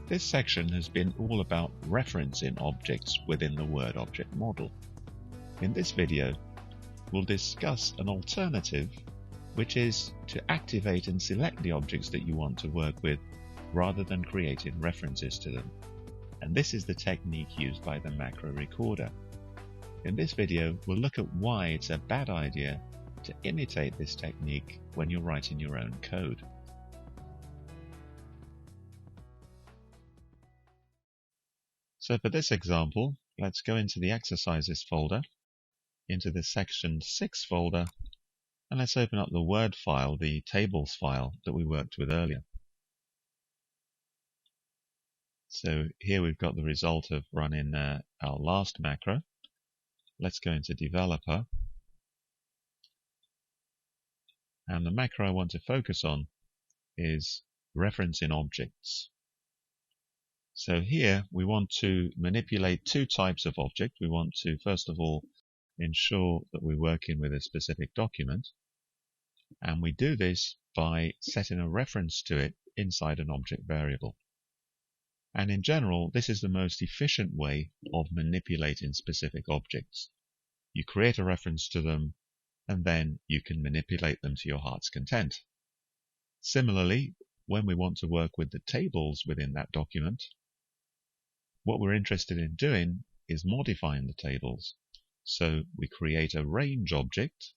This section has been all about referencing objects within the Word object model. In this video, we'll discuss an alternative, which is to activate and select the objects that you want to work with rather than creating references to them. And this is the technique used by the macro recorder. In this video, we'll look at why it's a bad idea to imitate this technique when you're writing your own code. So for this example, let's go into the exercises folder, into the section 6 folder, and let's open up the Word file, the tables file that we worked with earlier. So here we've got the result of running our last macro. Let's go into Developer. And the macro I want to focus on is referencing objects. So here we want to manipulate two types of object. We want to, first of all, ensure that we're working with a specific document. And we do this by setting a reference to it inside an object variable. And in general, this is the most efficient way of manipulating specific objects. You create a reference to them, and then you can manipulate them to your heart's content. Similarly, when we want to work with the tables within that document, what we're interested in doing is modifying the tables. So we create a range object,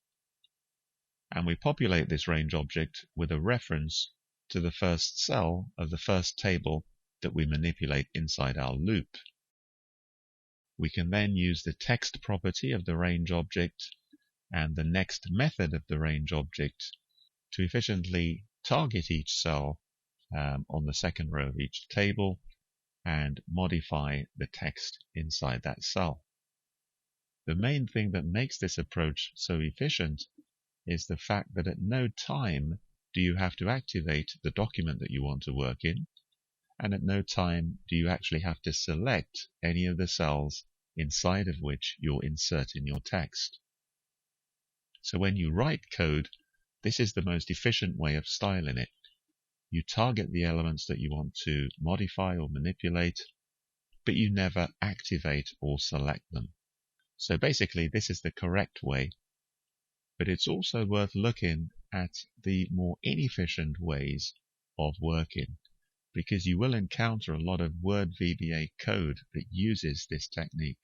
and we populate this range object with a reference to the first cell of the first table that we manipulate inside our loop. We can then use the text property of the range object and the next method of the range object to efficiently target each cell on the second row of each table and modify the text inside that cell. The main thing that makes this approach so efficient is the fact that at no time do you have to activate the document that you want to work in, and at no time do you actually have to select any of the cells inside of which you're inserting your text. So when you write code, this is the most efficient way of styling it. You target the elements that you want to modify or manipulate, but you never activate or select them. So basically, this is the correct way, but it's also worth looking at the more inefficient ways of working, because you will encounter a lot of Word VBA code that uses this technique.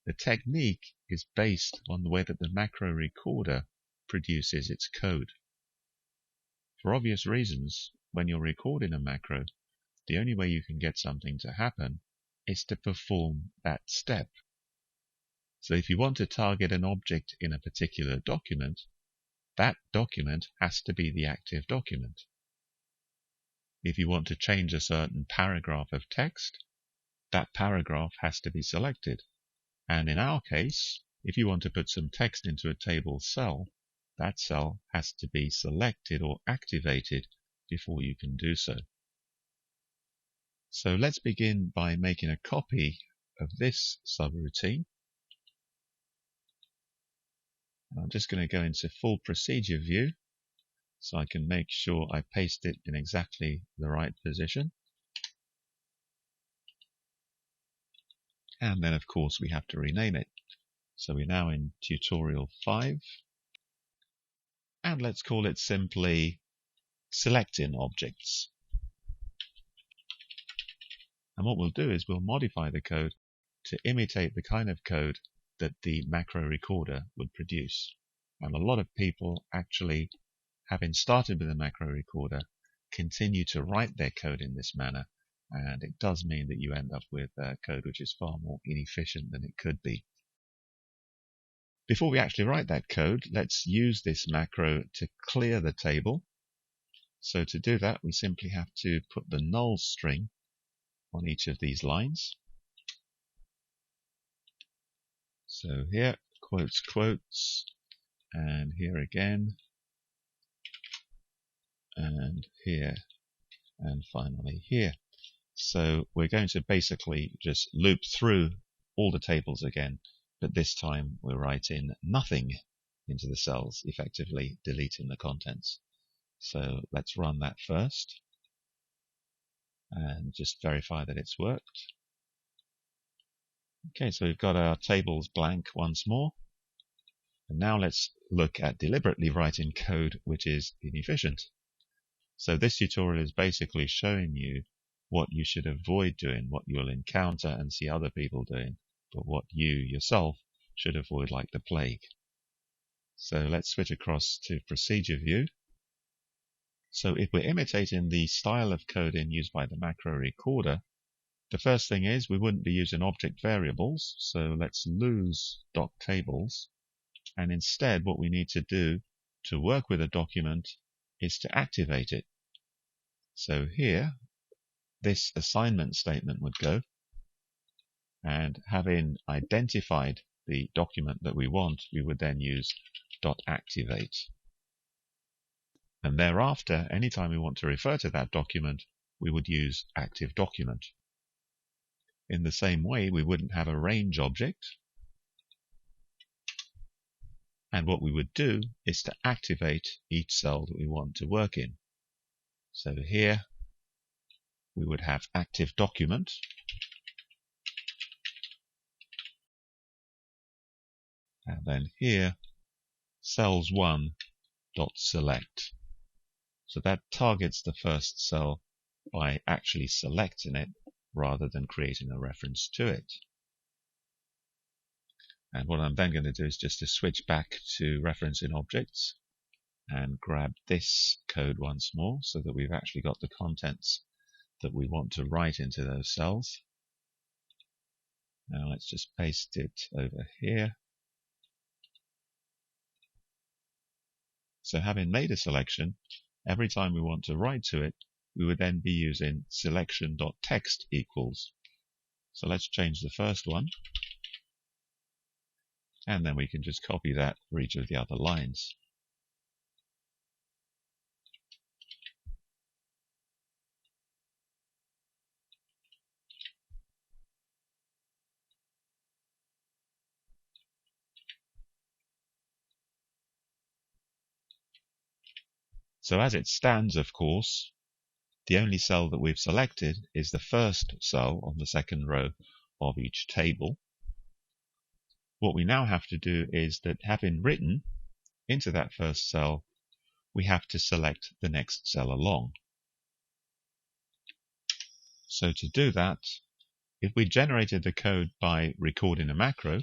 The technique is based on the way that the macro recorder produces its code. For obvious reasons, when you're recording a macro, the only way you can get something to happen is to perform that step. So if you want to target an object in a particular document, that document has to be the active document. If you want to change a certain paragraph of text, that paragraph has to be selected. And in our case, if you want to put some text into a table cell, that cell has to be selected or activated before you can do so. So let's begin by making a copy of this subroutine. I'm just going to go into full procedure view so I can make sure I paste it in exactly the right position. And then of course we have to rename it. So we're now in tutorial 5. And let's call it simply selecting objects. And what we'll do is we'll modify the code to imitate the kind of code that the macro recorder would produce. And a lot of people actually, having started with the macro recorder, continue to write their code in this manner. And it does mean that you end up with code which is far more inefficient than it could be. Before we actually write that code, let's use this macro to clear the table. So to do that, we simply have to put the null string on each of these lines. So here, quotes, quotes, and here again, and here, and finally here. So we're going to basically just loop through all the tables again, but this time we're writing nothing into the cells, effectively deleting the contents. So let's run that first. and just verify that it's worked. Okay, so we've got our tables blank once more. And now let's look at deliberately writing code which is inefficient. So this tutorial is basically showing you what you should avoid doing, what you'll encounter and see other people doing, but what you yourself should avoid like the plague. So let's switch across to procedure view. So if we're imitating the style of coding used by the macro recorder, the first thing is we wouldn't be using object variables, so let's lose doctables, and instead what we need to do to work with a document is to activate it. So here, this assignment statement would go, and having identified the document that we want, we would then use .activate. And thereafter, anytime we want to refer to that document, we would use active document. In the same way, we wouldn't have a range object, and what we would do is to activate each cell that we want to work in. So here we would have active document, and then here cells1.select. So that targets the first cell by actually selecting it rather than creating a reference to it. And what I'm then going to do is just to switch back to referencing objects and grab this code once more so that we've actually got the contents that we want to write into those cells. Now let's just paste it over here. So having made a selection, every time we want to write to it, we would then be using selection.text equals. So let's change the first one, and then we can just copy that for each of the other lines. So as it stands, of course, the only cell that we've selected is the first cell on the second row of each table. What we now have to do is that, having written into that first cell, we have to select the next cell along. So to do that, if we generated the code by recording a macro,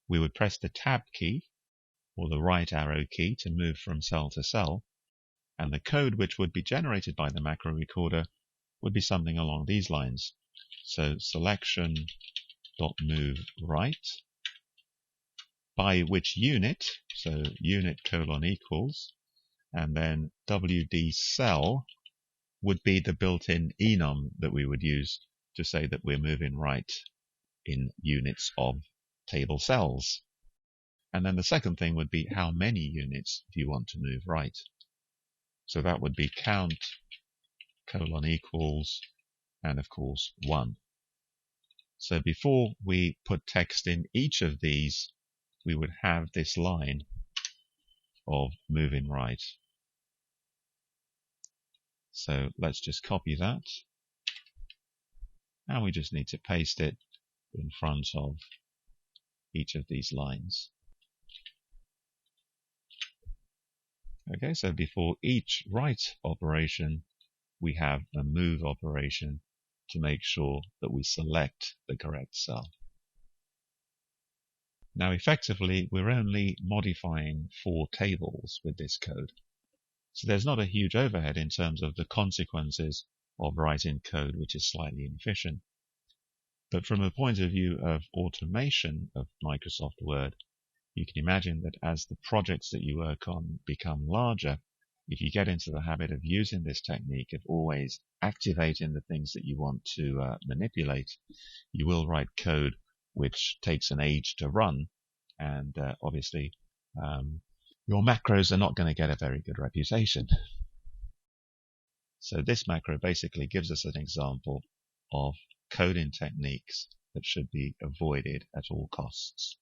we would press the Tab key or the right arrow key to move from cell to cell, and the code which would be generated by the macro recorder would be something along these lines. So selection.moveRight, by which unit, so unit : equals, and then WD cell would be the built-in enum that we would use to say that we're moving right in units of table cells. And then the second thing would be how many units do you want to move right. So that would be count : equals, and of course 1. So before we put text in each of these, we would have this line of moving right. So let's just copy that, and we just need to paste it in front of each of these lines. Okay, so before each write operation, we have a move operation to make sure that we select the correct cell. Now effectively, we're only modifying 4 tables with this code. So there's not a huge overhead in terms of the consequences of writing code which is slightly inefficient. But from a point of view of automation of Microsoft Word, you can imagine that as the projects that you work on become larger, if you get into the habit of using this technique of always activating the things that you want to manipulate, you will write code which takes an age to run, and obviously your macros are not going to get a very good reputation. So this macro basically gives us an example of coding techniques that should be avoided at all costs.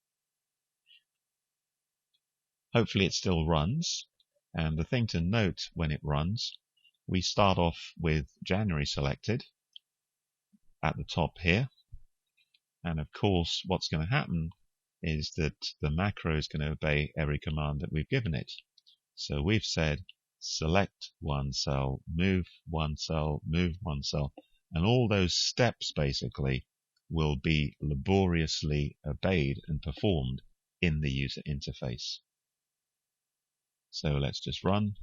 Hopefully it still runs, and the thing to note when it runs, we start off with January selected, at the top here. And of course, what's going to happen is that the macro is going to obey every command that we've given it. So we've said select one cell, move one cell, move one cell, and all those steps basically will be laboriously obeyed and performed in the user interface. So let's just run.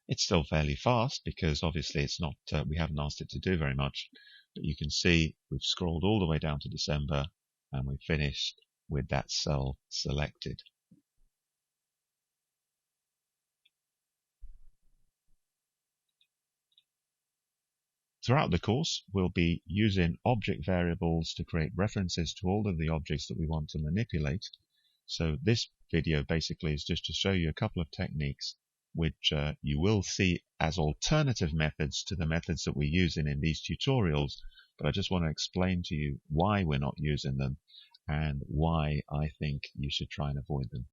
It's still fairly fast because obviously it's not, we haven't asked it to do very much, but you can see we've scrolled all the way down to December and we finished with that cell selected. Throughout the course, we'll be using object variables to create references to all of the objects that we want to manipulate. So this video basically is just to show you a couple of techniques which you will see as alternative methods to the methods that we're using in these tutorials, but I just want to explain to you why we're not using them and why I think you should try and avoid them.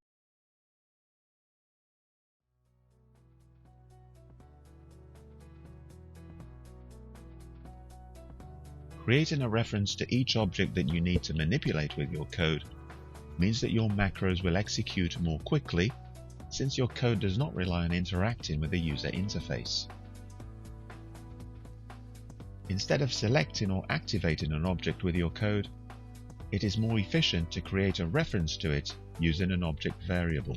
Creating a reference to each object that you need to manipulate with your code means that your macros will execute more quickly, since your code does not rely on interacting with the user interface. Instead of selecting or activating an object with your code, it is more efficient to create a reference to it using an object variable.